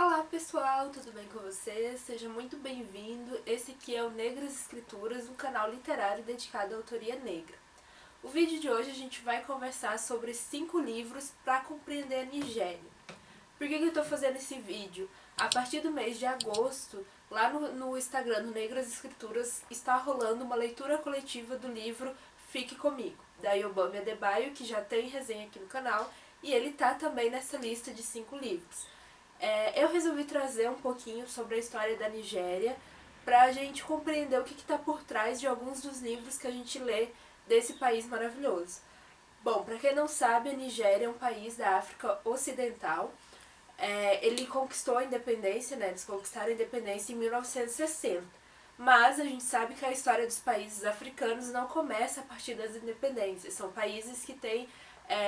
Olá pessoal, tudo bem com vocês? Seja muito bem-vindo. Esse aqui é o Negras Escrituras, um canal literário dedicado à autoria negra. O vídeo de hoje a gente vai conversar sobre 5 livros para compreender a Nigéria. Por que eu estou fazendo esse vídeo? A partir do mês de agosto, lá no Instagram do Negras Escrituras, está rolando uma leitura coletiva do livro Fique Comigo, da Yobami Adebayo, que já tem resenha aqui no canal, e ele está também nessa lista de 5 livros. Eu resolvi trazer um pouquinho sobre a história da Nigéria para a gente compreender o que está por trás de alguns dos livros que a gente lê desse país maravilhoso. Bom, para quem não sabe, a Nigéria é um país da África Ocidental. Ele conquistou a independência, né? Eles conquistaram a independência em 1960. Mas a gente sabe que a história dos países africanos não começa a partir das independências. São países que têm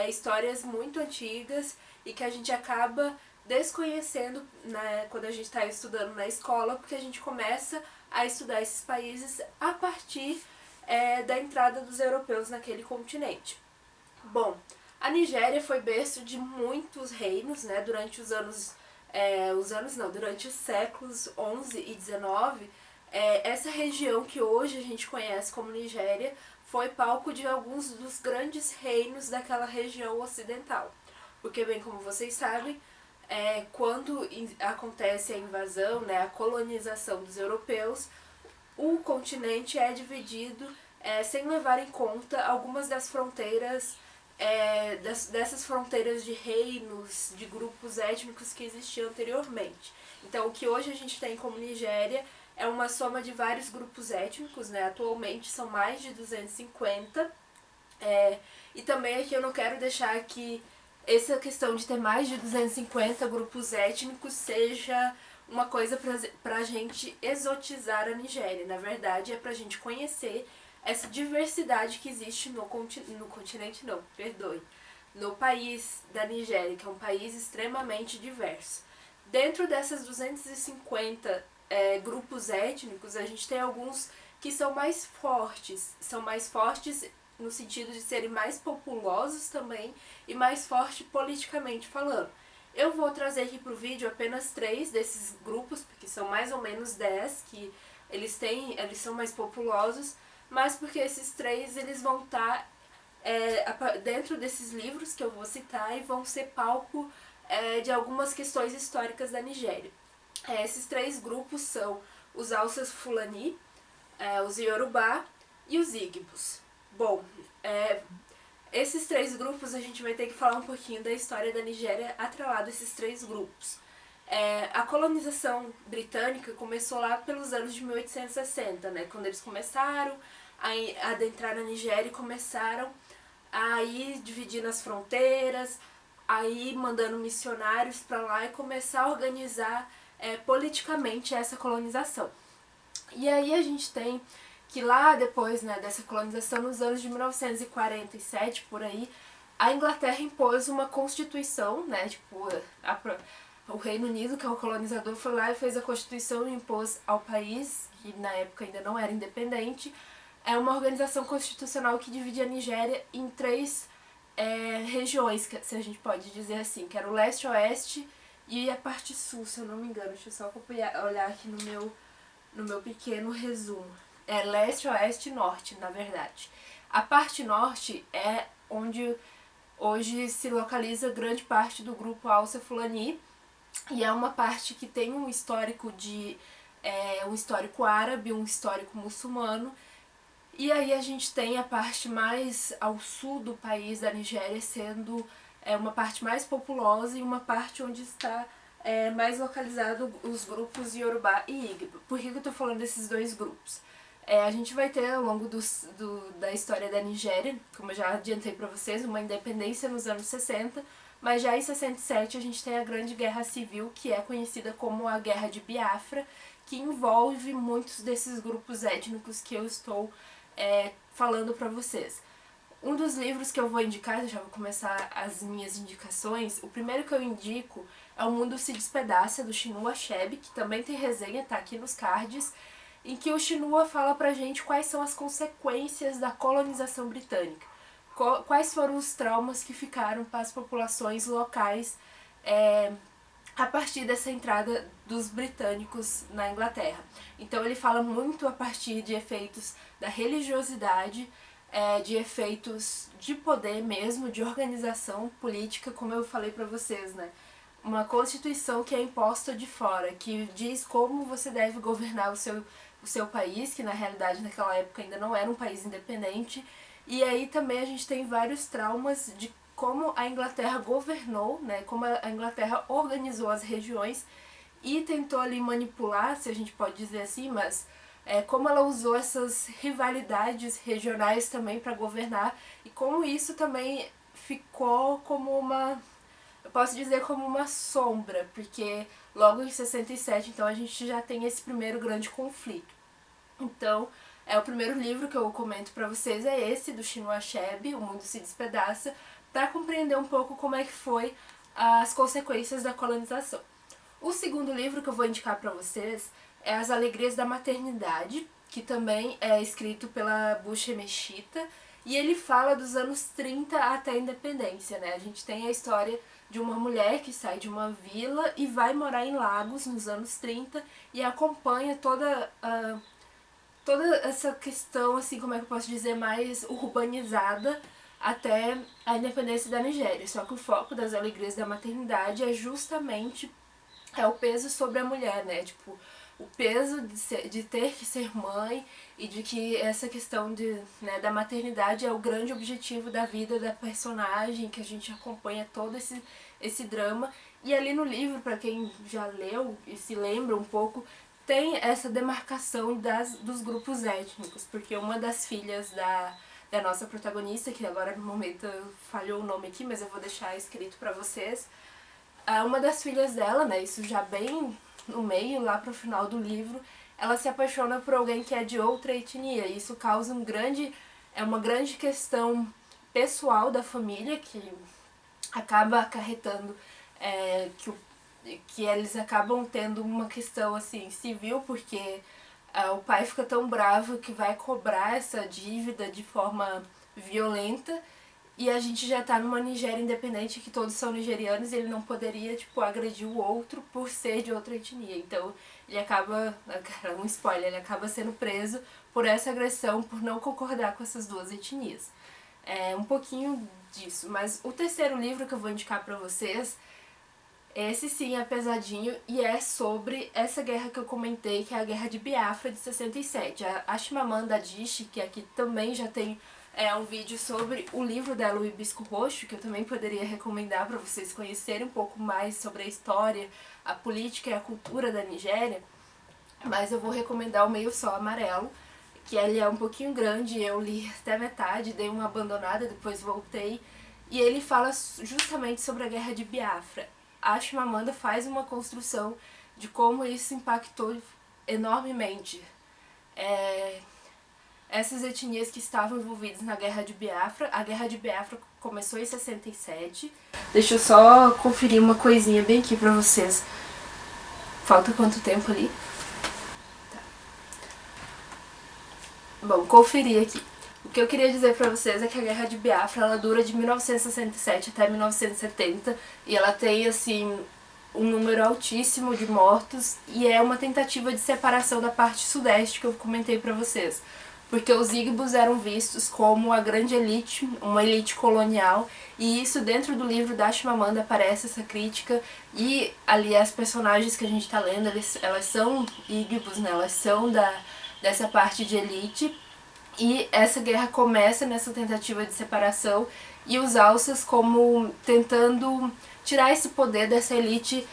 histórias muito antigas e que a gente acaba desconhecendo, né, quando a gente está estudando na escola, porque a gente começa a estudar esses países a partir da entrada dos europeus naquele continente. Bom, a Nigéria foi berço de muitos reinos, né, durante durante os séculos 11 e 19. Essa região que hoje a gente conhece como Nigéria foi palco de alguns dos grandes reinos daquela região ocidental. Porque, bem como vocês sabem, quando acontece a invasão, né, a colonização dos europeus, o continente é dividido sem levar em conta algumas das fronteiras, dessas fronteiras de reinos, de grupos étnicos que existiam anteriormente. Então, o que hoje a gente tem como Nigéria é uma soma de vários grupos étnicos, né? Atualmente são mais de 250. E também aqui eu não quero deixar que essa questão de ter mais de 250 grupos étnicos seja uma coisa pra gente exotizar a Nigéria. Na verdade, é pra gente conhecer essa diversidade que existe no continente, não, perdoe, no país da Nigéria, que é um país extremamente diverso. Dentro dessas 250 grupos étnicos, a gente tem alguns que são mais fortes no sentido de serem mais populosos também e mais forte politicamente falando. Eu vou trazer aqui pro vídeo apenas 3 desses grupos, porque são mais ou menos 10 que eles são mais populosos, mas porque esses 3 eles vão estar dentro desses livros que eu vou citar e vão ser palco de algumas questões históricas da Nigéria. Esses 3 grupos são os Hausas Fulani, os Yorubá e os Igbos. Bom, esses 3 grupos a gente vai ter que falar um pouquinho da história da Nigéria atrelado a esses 3 grupos. A colonização britânica começou lá pelos anos de 1860, né, quando eles começaram a adentrar na Nigéria e começaram a ir dividindo as fronteiras, a ir mandando missionários para lá e começar a organizar politicamente essa colonização. E aí a gente tem que lá depois, né, dessa colonização, nos anos de 1947, por aí, a Inglaterra impôs uma constituição, né, tipo, o Reino Unido, que é o colonizador, foi lá e fez a constituição e impôs ao país, que na época ainda não era independente, uma organização constitucional que dividia a Nigéria em 3 regiões, se a gente pode dizer assim, que era o leste, oeste e a parte sul, se eu não me engano. Deixa eu só olhar aqui no meu pequeno resumo. Leste, oeste e norte, na verdade. A parte norte é onde hoje se localiza grande parte do grupo Hausa Fulani, e é uma parte que tem um histórico um histórico árabe, um histórico muçulmano. E aí a gente tem a parte mais ao sul do país da Nigéria sendo uma parte mais populosa e uma parte onde está mais localizado os grupos Yorubá e Igbo. Por que eu estou falando desses 2 grupos? A gente vai ter ao longo da história da Nigéria, como eu já adiantei para vocês, uma independência nos anos 60, mas já em 67 a gente tem a Grande Guerra Civil, que é conhecida como a Guerra de Biafra, que envolve muitos desses grupos étnicos que eu estou falando para vocês. Um dos livros que eu vou indicar, eu já vou começar as minhas indicações. O primeiro que eu indico é O Mundo se Despedaça, do Chinua Achebe, que também tem resenha, tá aqui nos cards, em que o Chinua fala pra gente quais são as consequências da colonização britânica. Quais foram os traumas que ficaram para as populações locais a partir dessa entrada dos britânicos na Inglaterra. Então ele fala muito a partir de efeitos da religiosidade, de efeitos de poder mesmo, de organização política, como eu falei para vocês, né? Uma constituição que é imposta de fora, que diz como você deve governar o seu país, que na realidade naquela época ainda não era um país independente. E aí também a gente tem vários traumas de como a Inglaterra governou, né, como a Inglaterra organizou as regiões e tentou ali manipular, se a gente pode dizer assim, mas como ela usou essas rivalidades regionais também para governar e como isso também ficou como uma, eu posso dizer como uma sombra, porque logo em 67 então a gente já tem esse primeiro grande conflito. Então, o primeiro livro que eu comento para vocês é esse, do Chinua Achebe, O Mundo se Despedaça, para compreender um pouco como é que foi as consequências da colonização. O segundo livro que eu vou indicar para vocês é As Alegrias da Maternidade, que também é escrito pela Buche Meshita, e ele fala dos anos 30 até a independência, né? A gente tem a história de uma mulher que sai de uma vila e vai morar em Lagos nos anos 30 e acompanha toda essa questão, assim, como é que eu posso dizer, mais urbanizada até a independência da Nigéria. Só que o foco das Alegrias da Maternidade é justamente o peso sobre a mulher, né? Tipo, o peso de ter que ser mãe e de que essa questão da maternidade é o grande objetivo da vida da personagem, que a gente acompanha todo esse drama. E ali no livro, para quem já leu e se lembra um pouco, tem essa demarcação dos grupos étnicos, porque uma das filhas da nossa protagonista, que agora no momento falhou o nome aqui, mas eu vou deixar escrito pra vocês, uma das filhas dela, né, isso já bem no meio, lá pro final do livro, ela se apaixona por alguém que é de outra etnia, e isso causa uma grande questão pessoal da família, que acaba acarretando que eles acabam tendo uma questão assim civil, porque o pai fica tão bravo que vai cobrar essa dívida de forma violenta, e a gente já tá numa Nigéria independente que todos são nigerianos e ele não poderia, tipo, agredir o outro por ser de outra etnia. Então ele acaba, um spoiler, ele acaba sendo preso por essa agressão, por não concordar com essas duas etnias. Um pouquinho disso. Mas o terceiro livro que eu vou indicar pra vocês, esse sim é pesadinho e é sobre essa guerra que eu comentei, que é a Guerra de Biafra de 67. A Chimamanda Adichie, que aqui também já tem um vídeo sobre o livro dela, O Hibisco Roxo, que eu também poderia recomendar para vocês conhecerem um pouco mais sobre a história, a política e a cultura da Nigéria. Mas eu vou recomendar o Meio Sol Amarelo, que ele é um pouquinho grande, eu li até metade, dei uma abandonada, depois voltei, e ele fala justamente sobre a Guerra de Biafra. A Chimamanda faz uma construção de como isso impactou enormemente essas etnias que estavam envolvidas na Guerra de Biafra. A Guerra de Biafra começou em 67. Deixa eu só conferir uma coisinha bem aqui pra vocês. Falta quanto tempo ali? Tá. Bom, conferir aqui. O que eu queria dizer pra vocês é que a Guerra de Biafra, ela dura de 1967 até 1970 e ela tem, assim, um número altíssimo de mortos e é uma tentativa de separação da parte sudeste que eu comentei pra vocês. Porque os Igbos eram vistos como a grande elite, uma elite colonial, e isso dentro do livro da Chimamanda aparece essa crítica, e ali as personagens que a gente tá lendo, elas são Igbos, né? Elas são dessa parte de elite, e essa guerra começa nessa tentativa de separação, e os Alças como tentando tirar esse poder dessa elite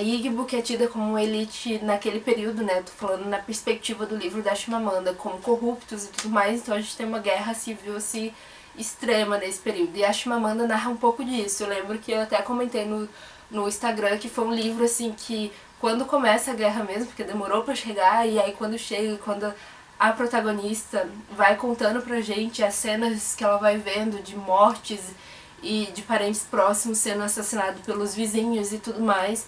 Igbo, que é tida como uma elite naquele período, né, tô falando na perspectiva do livro da Chimamanda, como corruptos e tudo mais, então a gente tem uma guerra civil, assim, extrema nesse período, e a Chimamanda narra um pouco disso. Eu lembro que eu até comentei no Instagram que foi um livro, assim, que quando começa a guerra mesmo, porque demorou pra chegar, e aí quando chega, quando a protagonista vai contando pra gente as cenas que ela vai vendo de mortes e de parentes próximos sendo assassinados pelos vizinhos e tudo mais,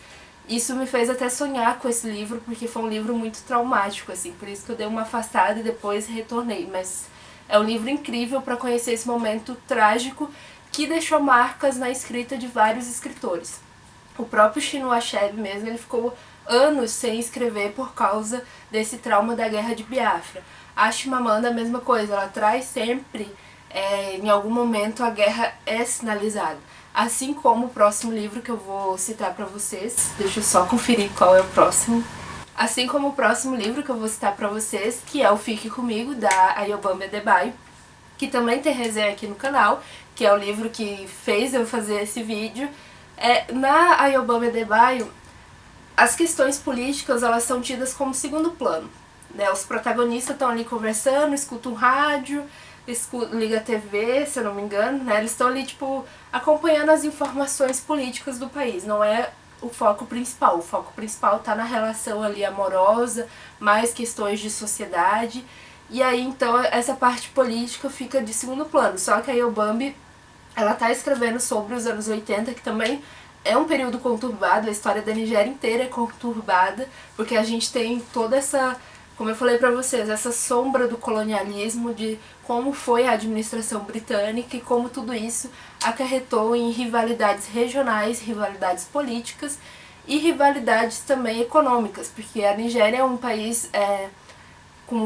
isso me fez até sonhar com esse livro, porque foi um livro muito traumático, assim, por isso que eu dei uma afastada e depois retornei, mas é um livro incrível para conhecer esse momento trágico que deixou marcas na escrita de vários escritores. O próprio Chinua Achebe mesmo, ele ficou anos sem escrever por causa desse trauma da guerra de Biafra. A Chimamanda, a mesma coisa, ela traz sempre, em algum momento, a guerra é sinalizada. Assim como o próximo livro que eu vou citar pra vocês, deixa eu só conferir qual é o próximo. Assim como o próximo livro que eu vou citar pra vocês, que é o Fique Comigo, da Ayobami Adebayo, que também tem resenha aqui no canal, que é o livro que fez eu fazer esse vídeo. Na Ayobami Adebayo, as questões políticas elas são tidas como segundo plano, né? Os protagonistas estão ali conversando, escutam um rádio, liga a TV, se eu não me engano, né? Eles estão ali, tipo, acompanhando as informações políticas do país, não é o foco principal. O foco principal tá na relação ali amorosa, mais questões de sociedade, e aí então essa parte política fica de segundo plano. Só que a Ayobami, ela tá escrevendo sobre os anos 80, que também é um período conturbado, a história da Nigéria inteira é conturbada, porque a gente tem toda essa, como eu falei pra vocês, essa sombra do colonialismo, de como foi a administração britânica e como tudo isso acarretou em rivalidades regionais, rivalidades políticas e rivalidades também econômicas, porque a Nigéria é um país com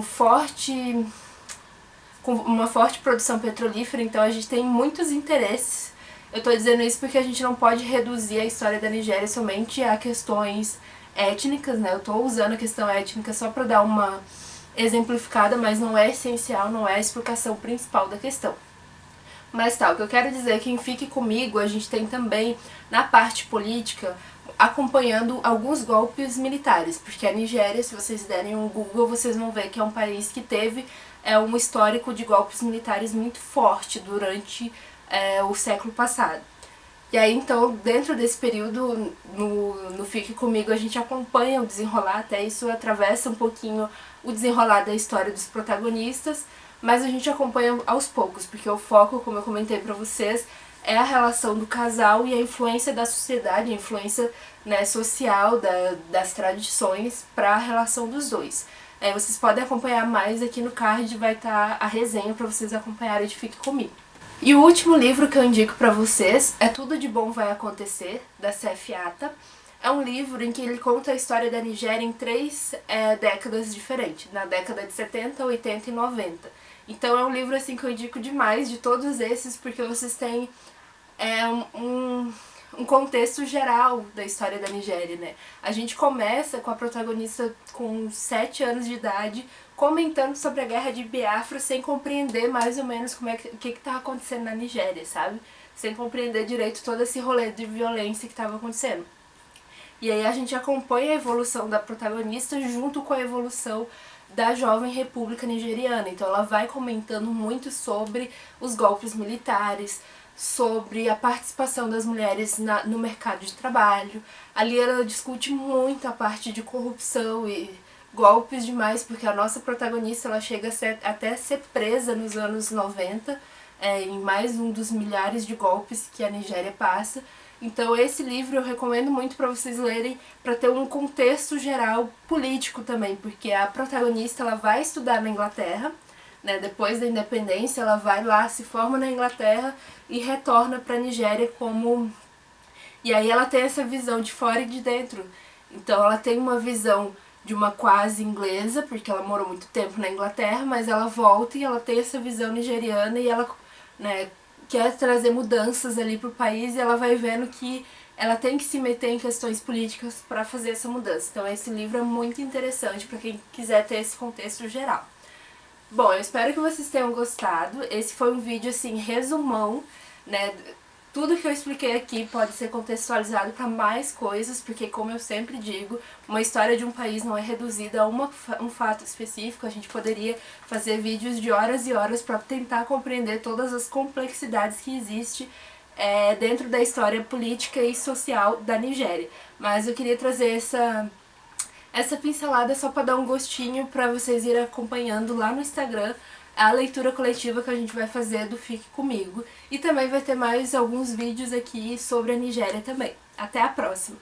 uma forte produção petrolífera, então a gente tem muitos interesses. Eu tô dizendo isso porque a gente não pode reduzir a história da Nigéria somente a questões étnicas, né? Eu tô usando a questão étnica só pra dar uma exemplificada, mas não é essencial, não é a explicação principal da questão. Mas tá, o que eu quero dizer é que em Fique Comigo a gente tem também, na parte política, acompanhando alguns golpes militares, porque a Nigéria, se vocês derem um Google, vocês vão ver que é um país que teve um histórico de golpes militares muito forte durante o século passado. E aí, então, dentro desse período, no Fique Comigo, a gente acompanha o desenrolar, até isso atravessa um pouquinho o desenrolar da história dos protagonistas, mas a gente acompanha aos poucos, porque o foco, como eu comentei pra vocês, é a relação do casal e a influência da sociedade, a influência, né, social, das tradições para a relação dos dois. Vocês podem acompanhar mais aqui no card, vai estar a resenha para vocês acompanharem de Fique Comigo. E o último livro que eu indico para vocês é Tudo de Bom Vai Acontecer, da Sefi Atta. É um livro em que ele conta a história da Nigéria em 3 décadas diferentes, na década de 70, 80 e 90. Então é um livro assim que eu indico demais de todos esses, porque vocês têm um contexto geral da história da Nigéria, né? A gente começa com a protagonista com 7 anos de idade comentando sobre a guerra de Biafra sem compreender mais ou menos o que tá acontecendo na Nigéria, sabe? Sem compreender direito todo esse rolê de violência que estava acontecendo. E aí a gente acompanha a evolução da protagonista junto com a evolução da jovem república nigeriana. Então ela vai comentando muito sobre os golpes militares, sobre a participação das mulheres no mercado de trabalho. Ali ela discute muito a parte de corrupção e golpes demais, porque a nossa protagonista ela chega até a ser presa nos anos 90, em mais um dos milhares de golpes que a Nigéria passa. Então esse livro eu recomendo muito para vocês lerem, para ter um contexto geral político também, porque a protagonista ela vai estudar na Inglaterra, né, depois da independência ela vai lá, se forma na Inglaterra e retorna para a Nigéria como... E aí ela tem essa visão de fora e de dentro. Então ela tem uma visão de uma quase inglesa, porque ela morou muito tempo na Inglaterra, mas ela volta e ela tem essa visão nigeriana e ela, né, quer trazer mudanças ali pro país, e ela vai vendo que ela tem que se meter em questões políticas para fazer essa mudança. Então esse livro é muito interessante para quem quiser ter esse contexto geral. Bom, eu espero que vocês tenham gostado. Esse foi um vídeo assim, resumão, né? Tudo que eu expliquei aqui pode ser contextualizado para mais coisas, porque como eu sempre digo, uma história de um país não é reduzida a um fato específico. A gente poderia fazer vídeos de horas e horas para tentar compreender todas as complexidades que existem dentro da história política e social da Nigéria. Mas eu queria trazer essa pincelada só para dar um gostinho para vocês irem acompanhando lá no Instagram a leitura coletiva que a gente vai fazer do Fique Comigo. E também vai ter mais alguns vídeos aqui sobre a Nigéria também. Até a próxima!